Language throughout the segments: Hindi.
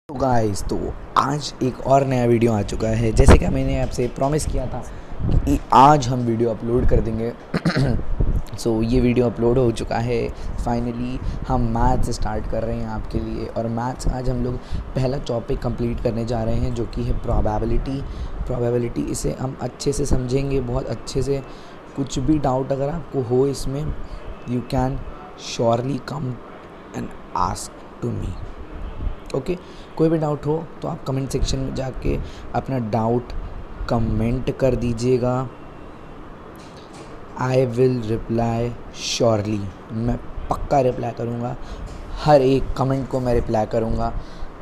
तो गाइस, तो आज एक और नया वीडियो आ चुका है। जैसे कि मैंने आपसे प्रॉमिस किया था कि आज हम वीडियो अपलोड कर देंगे। सो ये वीडियो अपलोड हो चुका है। फाइनली हम मैथ्स स्टार्ट कर रहे हैं आपके लिए। और मैथ्स आज हम लोग पहला टॉपिक कंप्लीट करने जा रहे हैं, जो कि है प्रोबेबिलिटी। इसे हम अच्छे से समझेंगे, बहुत अच्छे से। कुछ भी डाउट अगर आपको हो इसमें, you can surely come and ask to me. Okay, कोई भी डाउट हो तो आप कमेंट सेक्शन में जाके अपना डाउट कमेंट कर दीजिएगा। I will reply surely. मैं पक्का रिप्लाई करूँगा, हर एक कमेंट को मैं रिप्लाई करूँगा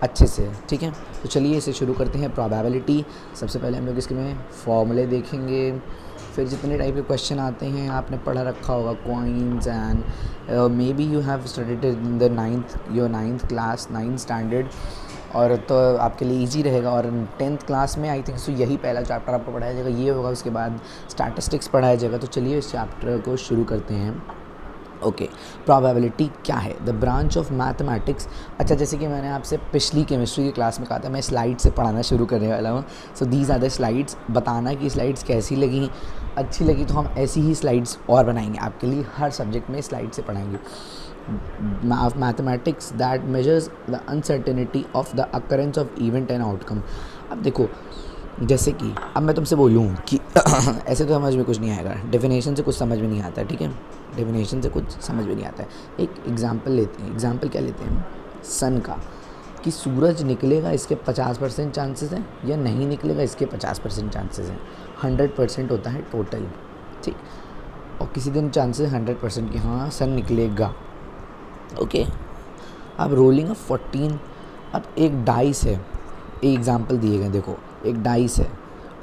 अच्छे से। ठीक है, तो चलिए इसे शुरू करते हैं। प्रोबेबिलिटी, सबसे पहले हम लोग इसके में फॉर्मूले देखेंगे। फिर जितने टाइप के क्वेश्चन आते हैं आपने पढ़ा रखा होगा, coins and may be you have studied in the ninth class, 9th standard. और तो आपके लिए इजी रहेगा। और 10th क्लास में आई थिंक सो यही पहला चैप्टर आपको पढ़ाया जाएगा, ये होगा। उसके बाद स्टैटिस्टिक्स पढ़ाया जाएगा। तो चलिए इस चैप्टर को शुरू करते हैं। ओके, प्रोबेबिलिटी क्या है? The branch of mathematics. अच्छा, जैसे कि मैंने आपसे पिछली केमिस्ट्री की क्लास में कहा था, मैं स्लाइड से पढ़ाना शुरू करने वाला हूँ। So these are the slides. बताना कि स्लाइड्स कैसी लगी। अच्छी लगी तो हम ऐसी ही स्लाइड्स और बनाएंगे आपके लिए, हर सब्जेक्ट में स्लाइड से पढ़ाएंगे। Mathematics that measures the uncertainty of the occurrence of event and outcome. अब देखो, जैसे कि अब मैं तुमसे बोलूँ कि ऐसे तो समझ में कुछ नहीं आएगा, डेफिनेशन से कुछ समझ में नहीं आता है। ठीक है, डेफिनेशन से कुछ समझ में नहीं आता है। एक एग्जांपल लेते हैं। एग्जांपल क्या लेते हैं? सन का, कि सूरज निकलेगा इसके 50% चांसेस हैं, या नहीं निकलेगा इसके 50% चांसेस हैं। 100% होता है टोटल। ठीक, और किसी दिन चांसेस 100% कि हाँ सन निकलेगा। ओके, अब रोलिंग ऑफ 14। अब एक डाइस है, एक एग्जांपल दिए गए। देखो, एक डाइस है।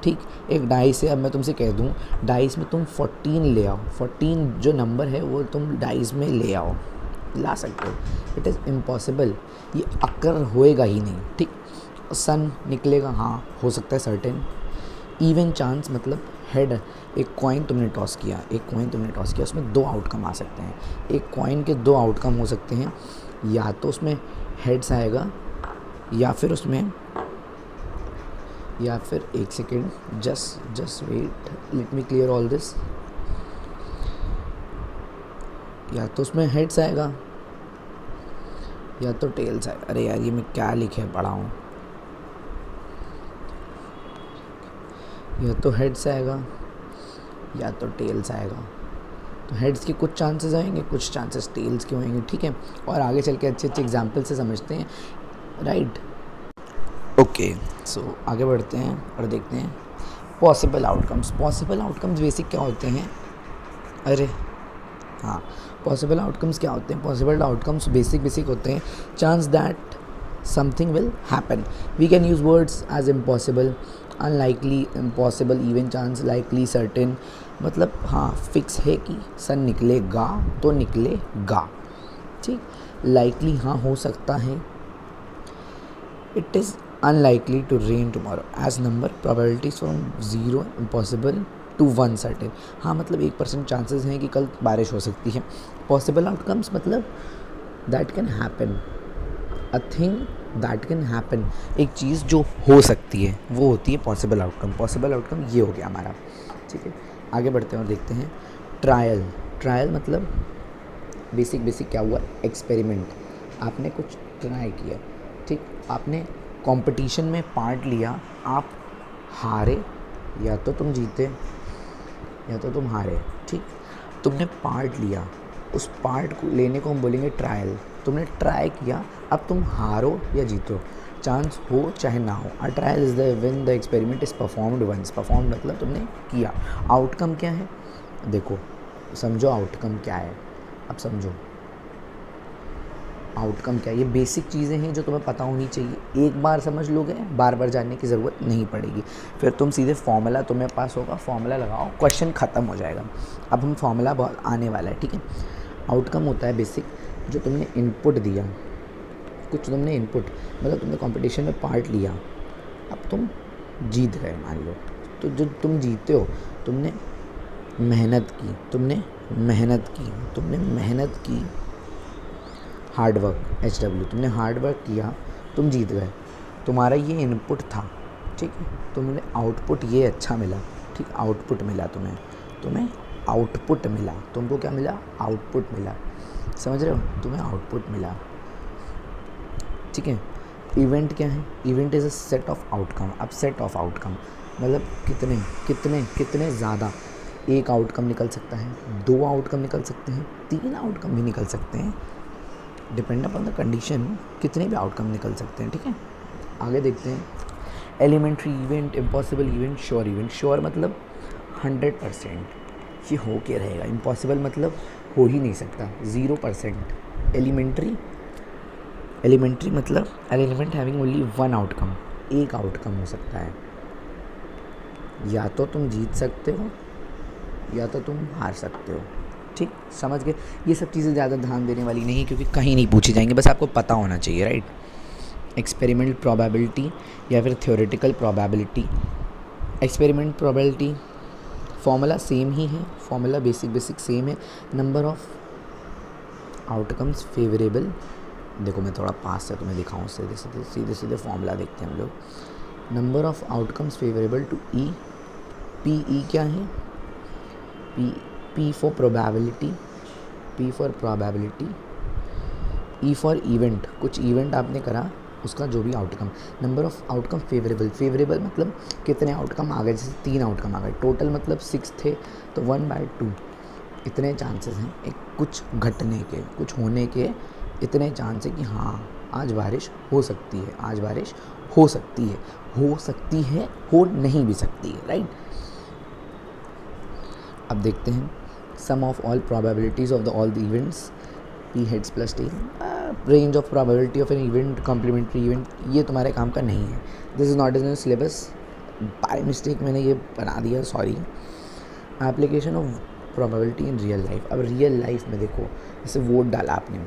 ठीक, एक डाइस है। अब मैं तुमसे कह दूं डाइस में तुम 14 ले आओ, 14 जो नंबर है वो तुम डाइस में ले आओ, ला सकते हो। इट इज़ इम्पॉसिबल, ये अकर होएगा ही नहीं। ठीक, सन निकलेगा, हाँ हो सकता है सर्टेन। इवन चांस मतलब हेड, एक कॉइन तुमने टॉस किया, उसमें 2 आउटकम आ सकते हैं। एक कॉइन के 2 आउटकम हो सकते हैं, या तो उसमें हेड्स आएगा, या फिर एक second, just wait, let me clear all this. या तो उसमें हेड्स आएगा, या तो टेल्स आएगा। अरे यार, ये मैं क्या लिखे पढ़ा हूँ। या तो हेड्स आएगा, या तो टेल्स आएगा। तो हेड्स के कुछ चांसेस आएंगे, कुछ चांसेस टेल्स के होंगे। ठीक है, और आगे चल के अच्छे एग्जाम्पल से समझते हैं, राइट। ओके, सो आगे बढ़ते हैं और देखते हैं पॉसिबल आउटकम्स। बेसिक क्या होते हैं? अरे हाँ, पॉसिबल आउटकम्स क्या होते हैं? पॉसिबल आउटकम्स बेसिक होते हैं। Chance that something will happen. We can use words as impossible, unlikely, impossible, even chance, likely, certain. मतलब हाँ फिक्स है कि सन निकलेगा तो निकलेगा। ठीक, लाइकली हाँ हो सकता है। It is unlikely to rain tomorrow as number probabilities from 0 impossible to 1 certain. हाँ मतलब 1% चांसेस हैं कि कल बारिश हो सकती है। पॉसिबल आउटकम्स मतलब that can happen, a thing that can happen. एक चीज़ जो हो सकती है वो होती है पॉसिबल आउटकम। पॉसिबल आउटकम ये हो गया हमारा। ठीक है, आगे बढ़ते हैं और देखते हैं ट्रायल मतलब बेसिक क्या हुआ? एक्सपेरिमेंट। आपने कुछ ट्राई किया। ठीक, आपने कंपटीशन में पार्ट लिया, आप हारे या तो तुम जीते या तो तुम हारे। ठीक, तुमने पार्ट लिया, उस पार्ट को लेने को हम बोलेंगे ट्रायल। तुमने ट्राई किया, अब तुम हारो या जीतो, चांस हो चाहे ना हो। A trial is the when the experiment is performed once. Performed मतलब तुमने किया। आउटकम क्या है? देखो, समझो आउटकम क्या है। अब समझो आउटकम क्या है। ये बेसिक चीज़ें हैं जो तुम्हें पता होनी चाहिए। एक बार समझ लोगे, बार बार जानने की ज़रूरत नहीं पड़ेगी। फिर तुम सीधे फॉर्मूला तुम्हें पास होगा, फॉर्मूला लगाओ, क्वेश्चन ख़त्म हो जाएगा। अब हम फॉर्मूला बहुत आने वाला है। ठीक है, आउटकम होता है बेसिक, जो तुमने इनपुट दिया, कुछ तुमने इनपुट मतलब तुमने कंपटीशन में पार्ट लिया, अब तुम जीत गए मान लो। तो जो तुम जीते हो, तुमने मेहनत की, हार्डवर्क, HW, तुमने हार्डवर्क किया, तुम जीत गए। तुम्हारा ये इनपुट था, ठीक है, तुम्हें आउटपुट ये अच्छा मिला, ठीक, आउटपुट मिला तुम्हें आउटपुट मिला, तुमको क्या मिला, आउटपुट मिला, समझ रहे हो, तुम्हें आउटपुट मिला, ठीक है। इवेंट क्या है, event is a set of outcome. अब सेट ऑफ आउटकम मतलब कितने कितने कितने ज़्यादा, एक आउटकम निकल सकता है, 2 आउटकम निकल सकते हैं, 3 आउटकम भी निकल सकते हैं, डिपेंड अपॉन द कंडीशन, कितने भी आउटकम निकल सकते हैं, ठीक है। आगे देखते हैं, elementary event, impossible event, sure event. Sure मतलब 100% ये हो के रहेगा, इम्पॉसिबल मतलब हो ही नहीं सकता, 0%। एलिमेंट्री मतलब an element having only 1 outcome, एक आउटकम हो सकता है, या तो तुम जीत सकते हो या तो तुम हार सकते हो, ठीक, समझ गए। ये सब चीज़ें ज़्यादा ध्यान देने वाली नहीं है क्योंकि कहीं नहीं पूछी जाएंगी, बस आपको पता होना चाहिए, राइट। एक्सपेरिमेंट प्रोबेबिलिटी या फिर theoretical probability. Experiment probability formula same ही है, फॉर्मूला बेसिक सेम है, नंबर ऑफ आउटकम्स फेवरेबल। देखो मैं थोड़ा पास से तुम्हें दिखाऊँ, सीधे फॉर्मूला देखते हैं हम लोग। Number of outcomes favourable to E, P E क्या है, P for probability, P for probability, E for event, कुछ इवेंट आपने करा उसका जो भी outcome. Number of outcome favourable मतलब कितने आउटकम आ गए, जैसे 3 आउटकम आ गए टोटल, मतलब 6 थे तो 1/2 इतने चांसेस हैं एक कुछ घटने के, कुछ होने के, इतने चांस है कि हाँ आज बारिश हो सकती है, आज बारिश हो सकती है, हो नहीं भी सकती है, राइट। अब देखते हैं sum of all probabilities of the all the events, P heads plus tail, range of probability of an event, complementary event, ये तुम्हारे काम का नहीं है, this is not in syllabus, by mistake मैंने ये बना दिया, sorry. Application of probability in real life. अब रियल लाइफ में देखो, जैसे वोट डाला आपने,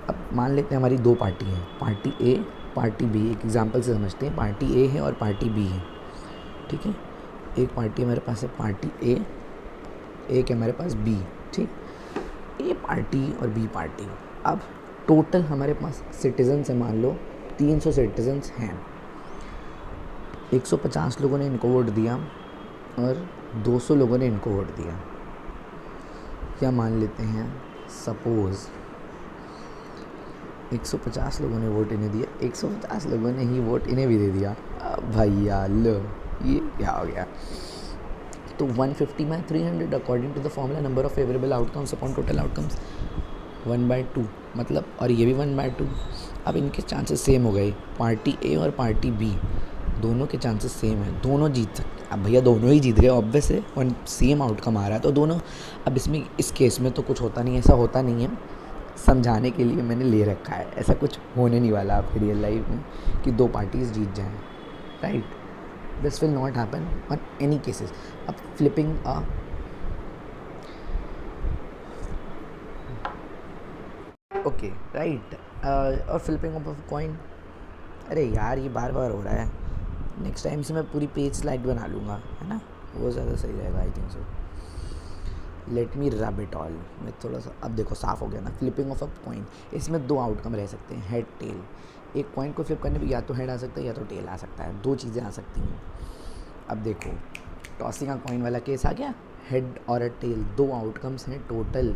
अब मान लेते हैं हमारी 2 पार्टी है, पार्टी ए पार्टी बी, एक एग्जाम्पल से समझते हैं, पार्टी ए है और पार्टी बी है, ठीक है। एक पार्टी हमारे पास है पार्टी ए, एक है हमारे पास बी, ठीक, ए पार्टी और बी पार्टी। अब टोटल हमारे पास सिटीजन्स है, मान लो 300 सिटीजन्स हैं, 150 लोगों ने इनको वोट दिया और 200 लोगों ने इनको वोट दिया, या मान लेते हैं सपोज़ 150 लोगों ने वोट इन्हें दिया, 150 लोगों ने ही वोट इन्हें भी दे दिया। भैया लो, ये क्या हो गया, तो 150/300 according to the formula number of favourable outcomes upon total outcomes 1/2, मतलब, और ये भी 1/2। अब इनके चांसेस सेम हो गए, पार्टी ए और पार्टी बी दोनों के चांसेस सेम है, दोनों जीत सकते। अब भैया दोनों ही जीत गए, ऑब्वियस है, वन सेम आउटकम आ रहा है तो दोनों। अब इसमें इस केस में तो कुछ होता नहीं, ऐसा होता नहीं है, समझाने के लिए मैंने ले रखा है, ऐसा कुछ होने नहीं वाला आपकी रियल लाइफ में कि 2 पार्टीज़ जीत जाएं, right, this will not happen on any cases. अब फ्लिपिंग ओके राइट, और फ्लिपिंग ऑफ अ कॉइन, अरे यार ये बार बार हो रहा है, नेक्स्ट टाइम से मैं पूरी पेज स्लाइड बना लूँगा, है ना, वो ज़्यादा सही रहेगा, I think so. Let me rub it all, मैं थोड़ा सा, अब देखो साफ़ हो गया ना। फ्लिपिंग ऑफ अ कॉइन, इसमें 2 आउटकम रह सकते हैं, हेड टेल। एक कॉइन को फ्लिप करने पे या तो हेड आ सकता है या तो टेल आ सकता है, 2 चीज़ें आ सकती हैं। अब देखो टॉसिंग अ कॉइन वाला केस आ गया, हेड और अ टेल, 2 आउटकम्स हैं टोटल,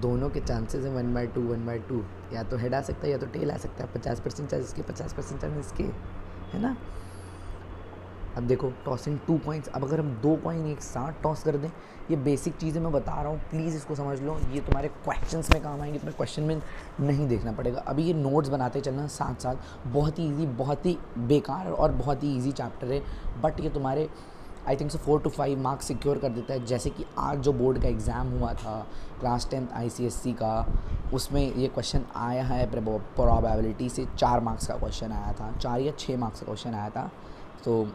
दोनों के चांसेस हैं 1/2, या तो हेड आ सकता है या तो टेल आ सकता है, 50% चांस इसके, 50% चांस इसके, है ना। अब देखो टॉसिंग 2 कॉइन्स, अब अगर हम 2 कॉइन एक साथ टॉस कर दें, ये बेसिक चीज़ें मैं बता रहा हूँ, प्लीज़ इसको समझ लो, ये तुम्हारे क्वेश्चंस में काम आएंगे, तुम्हें क्वेश्चन में नहीं देखना पड़ेगा। अभी ये नोट्स बनाते चलना साथ साथ, बहुत ही ईजी, बहुत ही बेकार और बहुत ही ईजी चैप्टर है, बट ये तुम्हारे I think so 4 to 5 marks secure कर देता है। जैसे कि आज जो बोर्ड का एग्ज़ाम हुआ था क्लास 10th ICSE का, उसमें ये क्वेश्चन आया है, प्रोबेबिलिटी से 4 मार्क्स का क्वेश्चन आया था, 4 या 6 मार्क्स का क्वेश्चन आया था, तो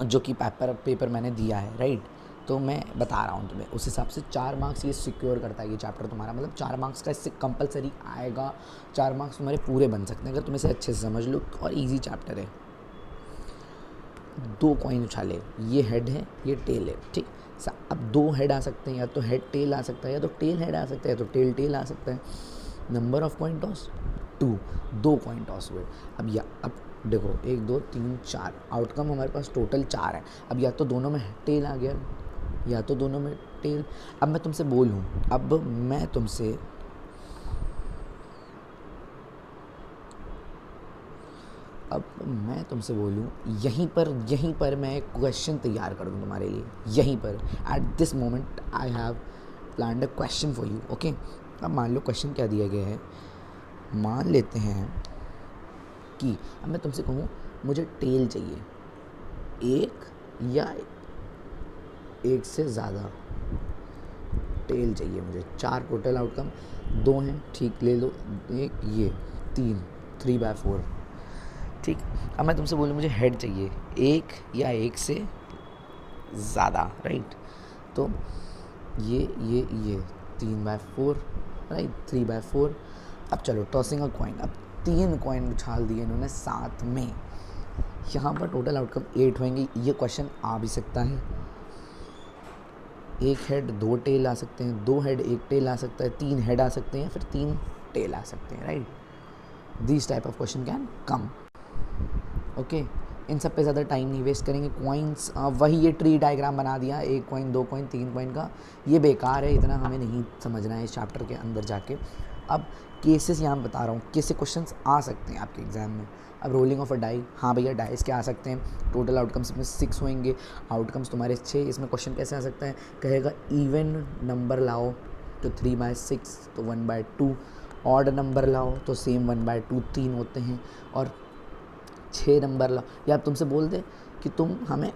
जो कि पेपर मैंने दिया है, राइट। तो मैं बता रहा हूँ तुम्हें, उस हिसाब से 4 मार्क्स ये सिक्योर करता है ये चैप्टर तुम्हारा, मतलब 4 मार्क्स का इससे कंपलसरी आएगा, 4 मार्क्स तुम्हारे पूरे बन सकते हैं अगर तुम इसे अच्छे से समझ लो, और ईजी चैप्टर है। 2 कॉइन उछाले, ये हेड है ये टेल है, ठीक। अब 2 हेड आ सकते हैं, या तो हेड टेल आ सकता है, या तो टेल हेड आ सकता है, या तो टेल टेल आ सकता है। Number of coin toss 2, 2 coin toss हुए। अब देखो 1 2 3 4 आउटकम हमारे पास टोटल 4 है। अब या तो दोनों में टेल आ गया या तो दोनों में टेल। अब मैं तुमसे बोलूँ, अब मैं तुमसे बोलूँ, यहीं पर मैं एक क्वेश्चन तैयार कर दूँ तुम्हारे लिए। यहीं पर at this moment I have planned a question for you. Okay, अब मान लो क्वेश्चन क्या दिया गया है। मान लेते हैं कि अब मैं तुमसे कहूँ मुझे टेल चाहिए, एक या एक से ज़्यादा टेल चाहिए मुझे। 4 टोटल आउटकम, 2 हैं, ठीक, ले लो एक, ये 3/4। ठीक, अब मैं तुमसे बोलूँ मुझे हेड चाहिए, एक या एक से ज़्यादा, राइट। तो ये 3/4, राइट, 3/4। अब चलो टॉसिंग अ कॉइन, अब 3 कॉइन उछाल दिए इन्होंने साथ में। यहाँ पर टोटल आउटकम 8 होंगे। ये क्वेश्चन आ भी सकता है, 1 हेड 2 टेल आ सकते हैं, 2 हेड 1 टेल आ सकता है, 3 हेड आ सकते हैं, फिर 3 टेल आ सकते हैं, right. This type of question can come. Okay, इन सब पे ज़्यादा टाइम नहीं वेस्ट करेंगे। कॉइन्स वही ये ट्री डायग्राम बना दिया, 1 कॉइन 2 कॉइन 3 कॉइन का, ये बेकार है, इतना हमें नहीं समझना है इस चैप्टर के अंदर जाके। अब केसेस यहाँ बता रहा हूँ, कैसे क्वेश्चंस आ सकते हैं आपके एग्जाम में। अब रोलिंग ऑफ अ डाई, हाँ भैया डाइस क्या आ सकते हैं, टोटल आउटकम्स में 6 होंगे, आउटकम्स तुम्हारे 6। इसमें क्वेश्चन कैसे आ सकता है, कहेगा इवन नंबर लाओ तो 3/6 तो 1/2, ऑड नंबर लाओ तो सेम 1/2 3 होते हैं, और 6 नंबर लाओ, या तुमसे बोल दे कि तुम हमें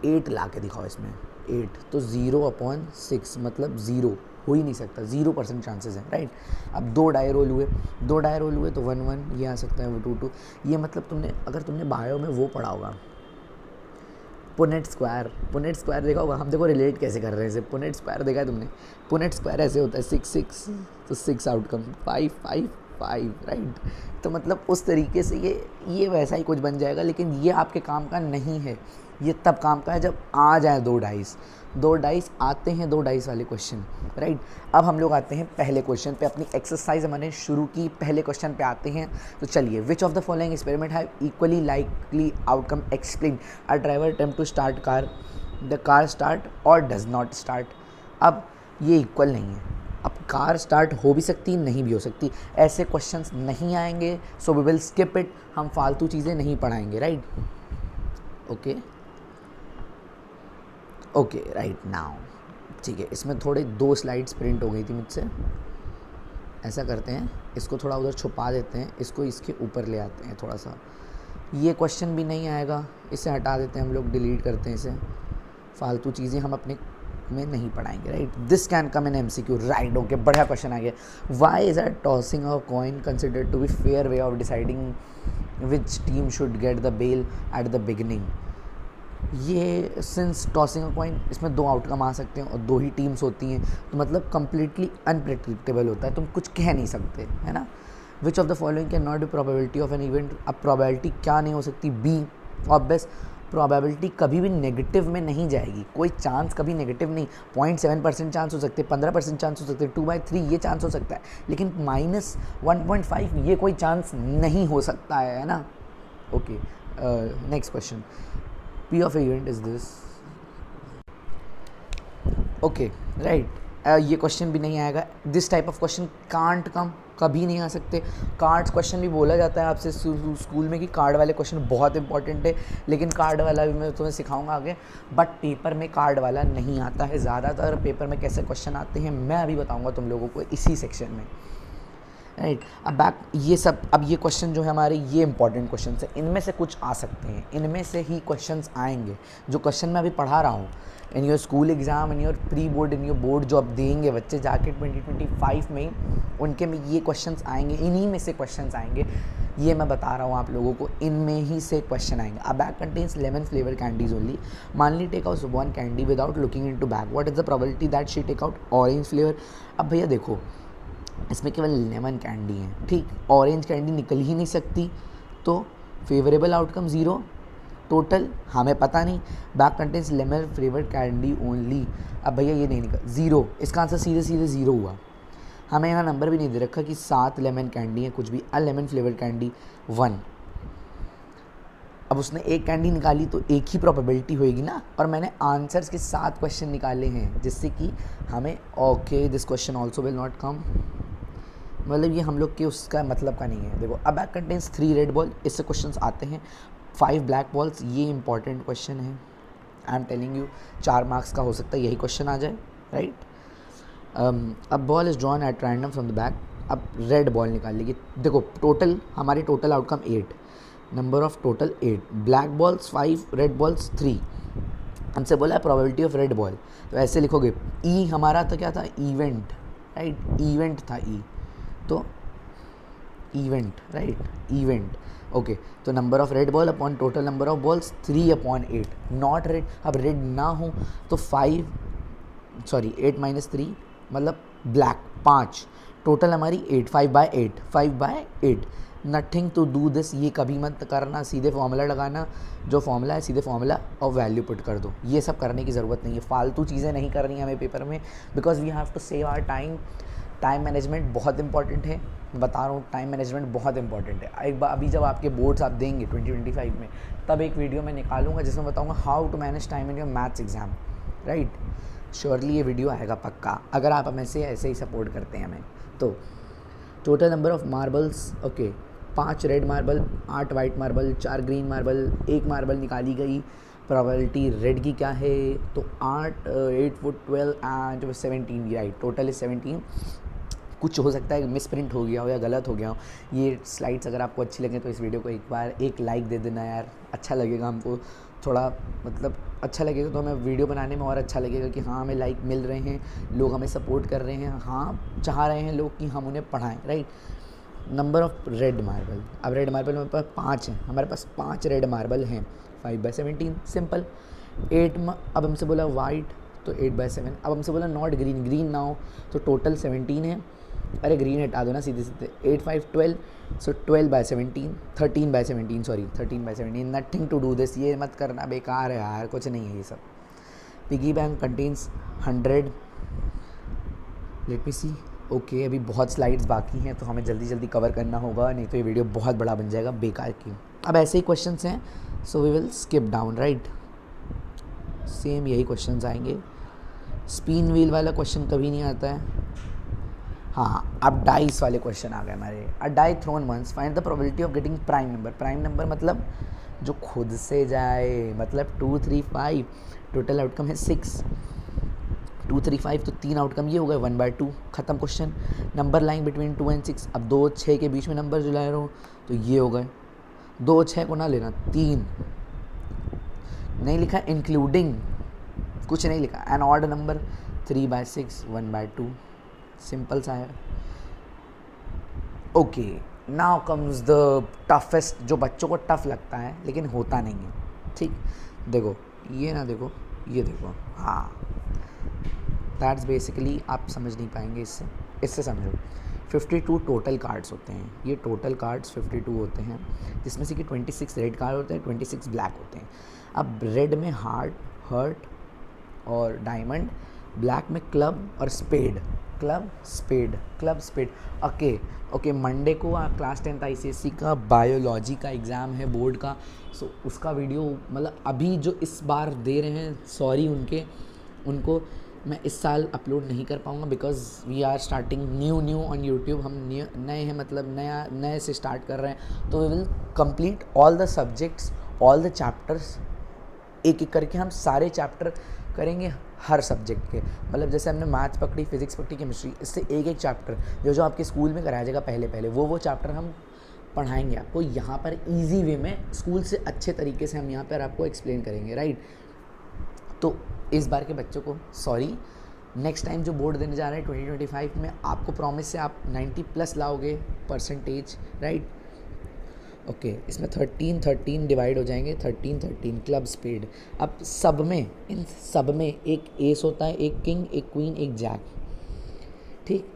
8 ला के दिखाओ इसमें, 8 तो 0/6 मतलब 0 हो ही नहीं सकता, 0% चांसेस है, राइट। अब 2 डाई रोल हुए तो 1 1 ये आ सकता है, वो 2 2। ये मतलब अगर तुमने बायो में वो पढ़ा होगा पुनेट स्क्वायर देखा होगा। हम देखो रिलेट कैसे कर रहे हैं इसे, पुनेट स्क्वायर देखा है तुमने, पुनेट स्क्वायर ऐसे होता है 6 6 तो 6 आउटकम 5 5 5, राइट। तो मतलब उस तरीके से ये वैसा ही कुछ बन जाएगा, लेकिन ये आपके काम का नहीं है। ये तब काम का है जब आ जाए 2 डाइस आते हैं, 2 डाइस वाले क्वेश्चन, राइट। अब हम लोग आते हैं पहले क्वेश्चन पे, अपनी एक्सरसाइज हमने शुरू की, पहले क्वेश्चन पे आते हैं। तो चलिए, which of the following experiment have equally likely outcome explain. A driver attempt to start car, the car start और डज नॉट स्टार्ट। अब ये इक्वल नहीं है, अब कार स्टार्ट हो भी सकती, नहीं भी हो सकती, ऐसे क्वेश्चंस नहीं आएंगे। So we will skip it, हम फालतू चीज़ें नहीं पढ़ाएंगे, राइट। ओके राइट नाउ, ठीक है। इसमें थोड़े 2 स्लाइड्स प्रिंट हो गई थी मुझसे, ऐसा करते हैं, इसको थोड़ा उधर छुपा देते हैं, इसको इसके ऊपर ले आते हैं थोड़ा सा। ये क्वेश्चन भी नहीं आएगा, इसे हटा देते हैं हम लोग, डिलीट करते हैं इसे, फालतू चीज़ें हम अपने में नहीं पढ़ाएंगे, right. This can come in MCQ, right. Okay, बढ़िया क्वेश्चन आ गया। Why is tossing a coin considered to be fair way of deciding which team should get the bell at the beginning. ये सिंस टॉसिंग अ कॉइन, इसमें 2 आउटकम आ सकते हैं और 2 ही टीम्स होती हैं, तो मतलब कंप्लीटली अनप्रेडिक्टेबल होता है, तुम कुछ कह नहीं सकते, है ना। विच of the following can not be probability of an event. अब प्रोबेबिलिटी क्या नहीं हो सकती, बी ऑब्वियस। प्रोबेबिलिटी कभी भी नेगेटिव में नहीं जाएगी, कोई चांस कभी नेगेटिव नहीं। 0.7% चांस हो सकते हैं, 15% चांस हो सकते हैं, 2/3 ये चांस हो सकता है, लेकिन -1.5 ये कोई चांस नहीं हो सकता है ना। Okay, next question, P of event is this. Okay right, ये क्वेश्चन भी नहीं आएगा। This type of question can't come, कभी नहीं आ सकते। कार्ड्स क्वेश्चन भी बोला जाता है आपसे स्कूल में कि कार्ड वाले क्वेश्चन बहुत इंपॉर्टेंट है, लेकिन कार्ड वाला भी मैं तुम्हें सिखाऊंगा आगे, बट पेपर में कार्ड वाला नहीं आता है। ज़्यादातर पेपर में कैसे क्वेश्चन आते हैं मैं अभी बताऊंगा तुम लोगों को इसी सेक्शन में, राइट। अब बैक ये सब, अब ये क्वेश्चन जो है हमारे, ये इंपॉर्टेंट क्वेश्चन है, इनमें से कुछ आ सकते हैं, इनमें से ही क्वेश्चंस आएंगे। जो क्वेश्चन मैं अभी पढ़ा रहा हूँ in your school exam, in your pre board, in your board जो अब देंगे बच्चे जाके 2025 में, उनके में ये क्वेश्चंस आएंगे, इन्हीं में से क्वेश्चंस आएंगे। ये मैं बता रहा हूँ आप लोगों को, इनमें ही से क्वेश्चन आएंगे। A bag contains lemon flavour candies only, मानली take out one candy without looking into bag, what is the probability that she take out orange flavour. अब भैया देखो, इसमें केवल लेमन कैंडी है, ठीक, ऑरेंज कैंडी निकल ही नहीं सकती, तो फेवरेबल आउटकम 0, टोटल हमें पता नहीं। Bag contains lemon flavour candy only, अब भैया ये नहीं निकल 0, इसका आंसर सीधे सीधे 0 हुआ। हमें यहाँ नंबर भी नहीं दे रखा कि 7 लेमन कैंडी है, कुछ भी, लेमन फ्लेवर्ड कैंडी 1। अब उसने एक कैंडी निकाली तो एक ही प्रोबेबिलिटी होएगी ना, और मैंने आंसर्स के 7 क्वेश्चन निकाले हैं, जिससे कि हमें okay this question also will not come, मतलब ये हम लोग के उसका मतलब का नहीं है। देखो, अ बैग कंटेन्स 3 रेड बॉल, इससे क्वेश्चंस आते हैं। 5 ब्लैक बॉल्स, ये इंपॉर्टेंट क्वेश्चन है, I am telling you, 4 marks का हो सकता है यही क्वेश्चन आ जाए, राइट। अब ball is drawn at random from the bag, अब रेड बॉल निकाल लीजिए। देखो टोटल हमारी total outcome 8, number of total 8, black balls 5, red balls 3। हमसे बोला है प्रोबेबिलिटी ऑफ रेड बॉल, तो ऐसे लिखोगे, ई हमारा तो क्या था, इवेंट, राइट, इवेंट था ई, तो इवेंट, राइट, इवेंट, ओके। तो number of red ball upon total number of balls 3/8, not red. अब रेड ना हो तो 8 - 3 मतलब ब्लैक 5, टोटल हमारी 8, 5/8, 5/8। नथिंग टू डू दिस, ये कभी मत करना, सीधे फॉर्मूला लगाना, जो फॉर्मूला है सीधे फॉर्मूला और वैल्यू पुट कर दो, ये सब करने की ज़रूरत नहीं है, फालतू चीज़ें नहीं करनी हमें पेपर में, because we have to save our time. Time management बहुत इंपॉर्टेंट है, बता रहा हूँ, टाइम मैनेजमेंट बहुत इंपॉर्टेंट है। एक बार अभी जब आपके बोर्ड्स आप देंगे 2025 में, तब एक वीडियो मैं निकालूंगा जिसमें बताऊंगा how to manage time in your maths exam, right. Surely ये वीडियो आएगा पक्का, अगर आप हमें से ऐसे ही सपोर्ट करते हैं हमें तो। Total number of marbles, okay, 5 red marble, 8 white marble, 4 green marble, 1 marble निकाली गई। प्रोबेबिलिटी रेड की क्या है, तो 8, 8 foot 12 and 17, right, total is 17। कुछ हो सकता है मिस प्रिंट हो गया हो या गलत हो गया हो। ये स्लाइड्स अगर आपको अच्छी लगे तो इस वीडियो को एक बार एक लाइक दे देना यार, अच्छा लगेगा हमको, थोड़ा मतलब अच्छा लगेगा तो हमें वीडियो बनाने में और अच्छा लगेगा कि हाँ हमें लाइक मिल रहे हैं, लोग हमें सपोर्ट कर रहे हैं, हाँ चाह रहे हैं लोग कि हम उन्हें पढ़ाएं, right. Number of red marble, अब रेड मार्बल हमारे पास 5 हैं, हमारे पास 5 रेड मार्बल हैं, 5/17 सिंपल। 8 अब हमसे बोला वाइट तो 8/7, अब हमसे बोला नॉट ग्रीन, ग्रीन ना हो तो टोटल 17 है, अरे ग्रीन हटा दो ना सीधे सीधे, 8, 5, 12, so 12/17, 13/17, sorry 13/17, nothing to do this, ये मत करना, बेकार है यार, कुछ नहीं है ये सब। Piggy bank contains 100, let me see, okay, अभी बहुत स्लाइड्स बाकी हैं तो हमें जल्दी जल्दी कवर करना होगा, नहीं तो ये वीडियो बहुत बड़ा बन जाएगा, बेकार की। अब ऐसे ही क्वेश्चंस हैं, so we will skip down, right, same यही क्वेश्चंस आएंगे। स्पिन व्हील वाला क्वेश्चन कभी नहीं आता है। हाँ, अब डाइस वाले क्वेश्चन आ गए हमारे। A die thrown once, find the probability of getting prime number. Prime number मतलब जो खुद से जाए, मतलब 2, 3, 5, टोटल आउटकम है 6, 2, 3, 5, तो 3 आउटकम ये हो गए, 1/2, ख़त्म question. Number line between 2 and 6, अब 2 6 के बीच में नंबर जो ला रहा हूँ तो ये हो गए, 2 6 को ना लेना, 3 नहीं लिखा, इंक्लूडिंग कुछ नहीं लिखा, एन ऑड नंबर 3/6, 1/2, सिंपल सा है। Okay, now comes the toughest, जो बच्चों को टफ लगता है लेकिन होता नहीं है, ठीक। देखो ये ना, देखो ये, देखो, हाँ, दैट्स बेसिकली आप समझ नहीं पाएंगे इससे समझो। 52 टोटल कार्ड्स होते हैं, ये टोटल कार्ड्स 52 होते हैं, जिसमें से कि 26 रेड कार्ड होते हैं, 26 ब्लैक होते हैं। अब रेड में हार्ट, हर्ट और डायमंड, ब्लैक में क्लब और spade, club spade. Okay, Monday को क्लास 10th ICSE का बायोलॉजी का एग्ज़ाम है बोर्ड का, सो उसका वीडियो मतलब अभी जो इस बार दे रहे हैं, सॉरी उनको मैं इस साल अपलोड नहीं कर पाऊँगा, because we are starting new on YouTube, हम नए हैं, मतलब नए से स्टार्ट कर रहे हैं, तो we will complete all the subjects, all the chapters, एक एक करके हम सारे चैप्टर करेंगे हर सब्जेक्ट के, मतलब जैसे हमने मैथ्स पकड़ी, फिजिक्स पकड़ी, केमिस्ट्री, इससे एक एक चैप्टर जो आपके स्कूल में कराया जाएगा पहले वो चैप्टर हम पढ़ाएंगे आपको यहाँ पर ईजी वे में, स्कूल से अच्छे तरीके से हम यहाँ पर आपको एक्सप्लेन करेंगे, राइट। तो इस बार के बच्चों को सॉरी, नेक्स्ट टाइम जो बोर्ड देने जा रहे हैं 2025 में, आपको प्रॉमिस से आप 90+ लाओगे परसेंटेज, राइट। ओके, इसमें 13 डिवाइड हो जाएंगे, 13 क्लब स्पेड। अब इन सब में एक एस होता है, एक किंग, एक क्वीन, एक जैक, ठीक,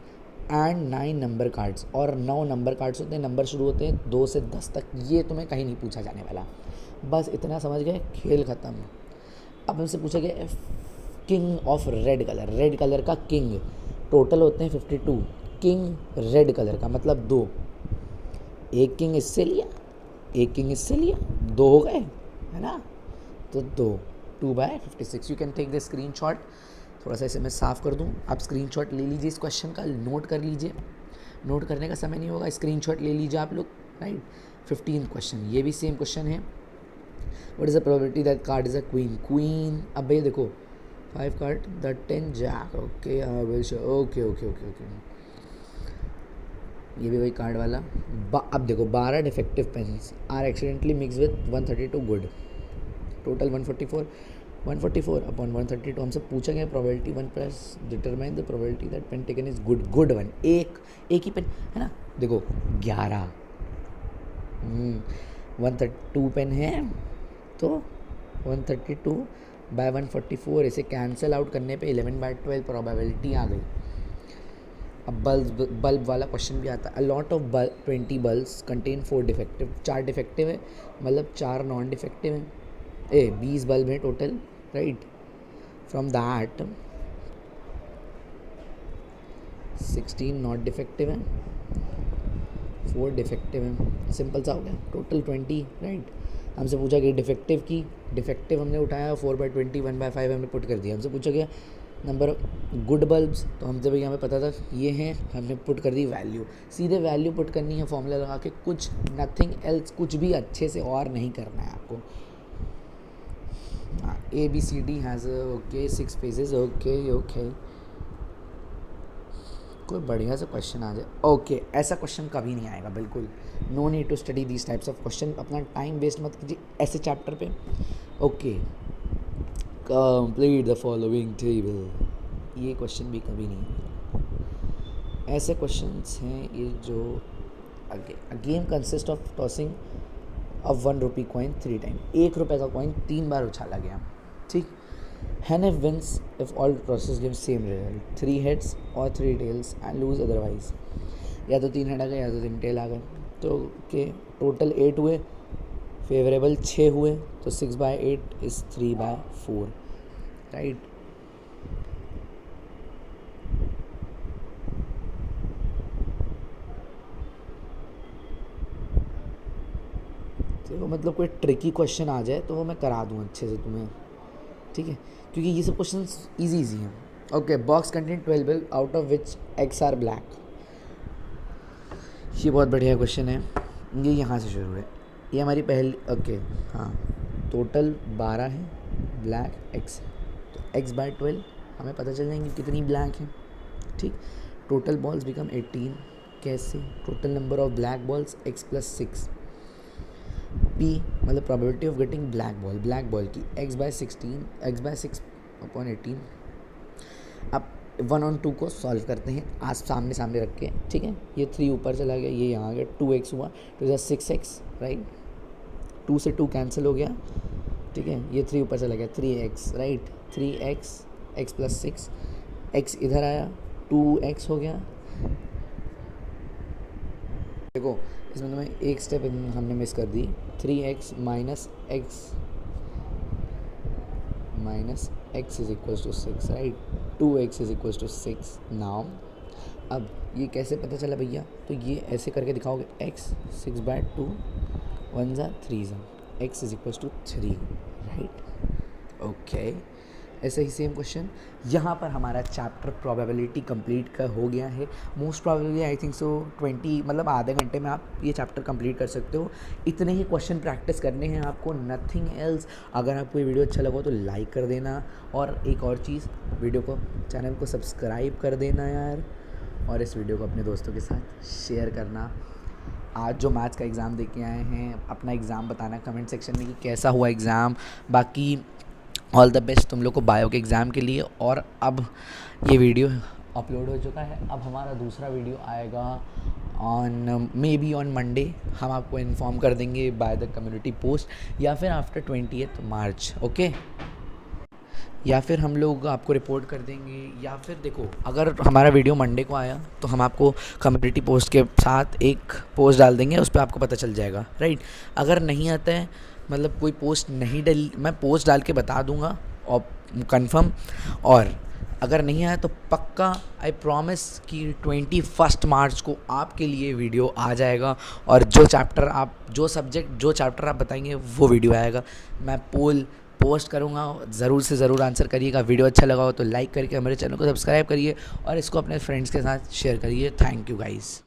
एंड 9 नंबर कार्ड्स, और 9 नंबर कार्ड्स होते हैं, नंबर शुरू होते हैं 2 से 10 तक, ये तुम्हें कहीं नहीं पूछा जाने वाला, बस इतना समझ गए, खेल ख़त्म। अब हमसे पूछा गया किंग ऑफ रेड कलर का किंग, टोटल होते हैं 52, किंग रेड कलर का, मतलब 2, एक किंग इससे लिया, एक किंग इससे लिया, 2 हो गए, है ना, तो 2/56। You can take the screenshot. थोड़ा सा इसे मैं साफ़ कर दूँ, आप स्क्रीन शॉट ले लीजिए इस क्वेश्चन का, नोट कर लीजिए, नोट करने का समय नहीं होगा, स्क्रीन शॉट ले लीजिए आप लोग, राइट। 15 क्वेश्चन, ये भी सेम क्वेश्चन है। What is the probability that card is a queen, queen, अब भैया देखो 5 card, the 10 jack, okay okay okay okay okay, ये भी वही कार्ड वाला। अब देखो 12 defective pens are accidentally mix with 132 good, total 144 upon 132। हमसे पूछा गया probability 1 plus determine the probability that pen taken is good one, एक ही पेन है ना, देखो 11, 132 पेन है तो 132/144, इसे कैंसिल आउट करने पे 11/12 प्रोबेबिलिटी आ गई। अब बल्ब वाला क्वेश्चन भी आता है। A lot of 20 bulbs contain 4 defective, 4 defective है, मतलब 4 नॉन डिफेक्टिव हैं, 20 बल्ब हैं total, right. From that 16 not defective हैं, 4 डिफेक्टिव हैं, सिंपल सा हो गया, टोटल 20, राइट। हमसे पूछा गया डिफेक्टिव की, डिफेक्टिव हमने उठाया 4/20, 1/5 हमने पुट कर दिया। हमसे पूछा गया नंबर ऑफ गुड बल्ब्स, तो हमसे भैया हमें पता था ये हैं, हमने पुट कर दी वैल्यू, सीधे वैल्यू पुट करनी है फॉर्मूला लगा के, कुछ नथिंग एल्स, कुछ भी अच्छे से और नहीं करना है आपको। ABCD has okay 6 pages, okay कोई बढ़िया सा क्वेश्चन आ जाए, ओके ऐसा क्वेश्चन कभी नहीं आएगा, बिल्कुल no need to study these types of question, अपना टाइम वेस्ट मत कीजिए ऐसे चैप्टर पे। Okay, complete the following table, ये क्वेश्चन भी कभी नहीं आएगा। ऐसे क्वेश्चंस हैं ये जो a game consist of tossing of 1 rupee coin 3 time, 1 रुपये का कॉइन 3 बार उछाला गया, ठीक। Hannah wins if all process gives same result, 3 heads or 3 tails and lose otherwise, या तो 3 हेड आ गए या तो 3 टेल आ गए, तो के टोटल 8 हुए, फेवरेबल 6 हुए, तो 6/8 इज 3/4, राइट। तो मतलब कोई ट्रिकी क्वेश्चन आ जाए तो वो मैं करा दूँ अच्छे से तुम्हें, ठीक है, क्योंकि ये सब क्वेश्चंस इजी हैं। Okay, box contain 12 ball out of which x are black, ये बहुत बढ़िया क्वेश्चन है, ये यहाँ से शुरू है, ये हमारी पहली, ओके हाँ, टोटल 12 है, ब्लैक एक्स है, तो x/12 हमें पता चल जाएंगे कितनी ब्लैक है, ठीक। टोटल बॉल्स बिकम 18, कैसे, total number of black balls x + 6, P मतलब probability of getting black ball की x/6 अपॉन 18। अब 1 और 2 को सॉल्व करते हैं आज सामने रख के, ठीक है। ये 3 ऊपर चला गया, ये यहाँ आ गया, 2x हुआ, 2 + 6x, राइट, 2 से 2 कैंसिल हो गया, ठीक है। ये 3 ऊपर चला गया, 3x, right, 3x, x + 6, x इधर आया, 2x हो गया। देखो इसमें तुम्हें एक स्टेप हमने मिस कर दी, 3x - x is equal to 6, right, 2x is equal to 6। Now अब ये कैसे पता चला भैया, तो ये ऐसे करके दिखाओगे, x 6/2, 1 × 3 x is equal to 3, राइट। ओके, ऐसे ही सेम क्वेश्चन यहाँ पर हमारा चैप्टर प्रोबेबिलिटी कंप्लीट का हो गया है। Most probably I think so 20 मतलब आधे घंटे में आप ये चैप्टर कंप्लीट कर सकते हो। इतने ही क्वेश्चन प्रैक्टिस करने हैं आपको, नथिंग एल्स। अगर आपको ये वीडियो अच्छा लगा तो लाइक कर देना, और एक और चीज़, वीडियो को, चैनल को सब्सक्राइब कर देना यार, और इस वीडियो को अपने दोस्तों के साथ शेयर करना। आज जो मैथ्स का एग्ज़ाम दे के आए हैं, अपना एग्ज़ाम बताना कमेंट सेक्शन में कि कैसा हुआ एग्ज़ाम। बाकी ऑल द बेस्ट तुम लोग को बायो के एग्ज़ाम के लिए। और अब ये वीडियो अपलोड हो चुका है, अब हमारा दूसरा वीडियो आएगा on may be on Monday. हम आपको इन्फॉर्म कर देंगे बाय द कम्युनिटी पोस्ट, या फिर आफ्टर 20 मार्च, ओके। या फिर हम लोग आपको रिपोर्ट कर देंगे, या फिर देखो अगर हमारा वीडियो मंडे को आया तो हम आपको कम्युनिटी पोस्ट के साथ एक पोस्ट डाल देंगे, उस पर आपको पता चल जाएगा, राइट। अगर नहीं आता है, मतलब कोई पोस्ट नहीं डल, मैं पोस्ट डाल के बता दूंगा और कंफर्म। और अगर नहीं आया तो पक्का आई प्रॉमिस कि 21 मार्च को आपके लिए वीडियो आ जाएगा, और जो चैप्टर आप बताएंगे वो वीडियो आएगा। मैं पोल पोस्ट करूँगा, ज़रूर से ज़रूर आंसर करिएगा। वीडियो अच्छा लगा हो तो लाइक करके हमारे चैनल को सब्सक्राइब करिए और इसको अपने फ्रेंड्स के साथ शेयर करिए। Thank you guys.